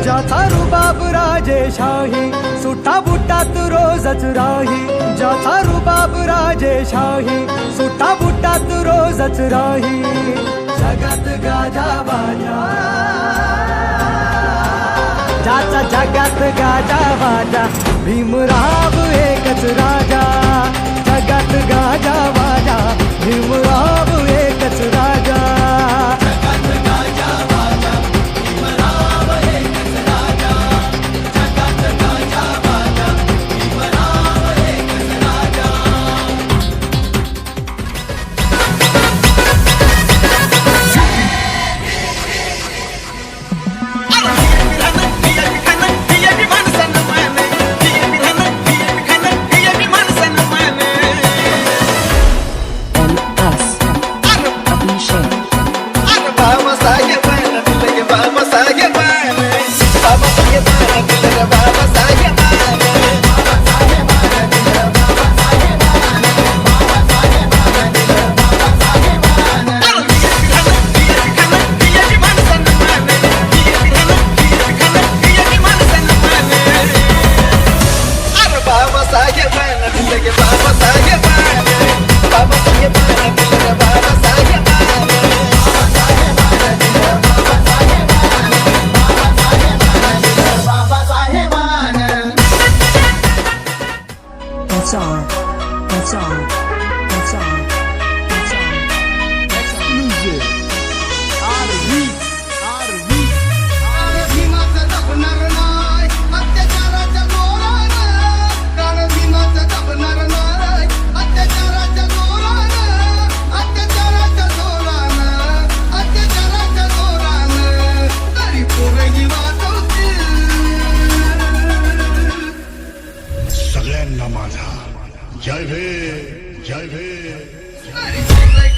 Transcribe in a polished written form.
ज्याचा रुबाब राजेशाही सुटा बुटात रोजच राही ज्याचा रुबाब राजेशाही सुटा बुटात रोजच राही जगात गाजा बाजा ज्याचा जगात गाजा बाजा भीमराव एकच राजा जगात गाजा बाजा भीमराव एकच राजा That's all. That's all. That's all. That's all. Exclusive. भीमाचं दबणार नाय अत्याचाराच्या जोरानं भीमाचं दबणार नाय अत्याचाराच्या जोरानं अत्याचाराच्या जोरानं तरी पोरगी वाचवतील सगळ्यांना माझा जय भीम जय भीम. तरी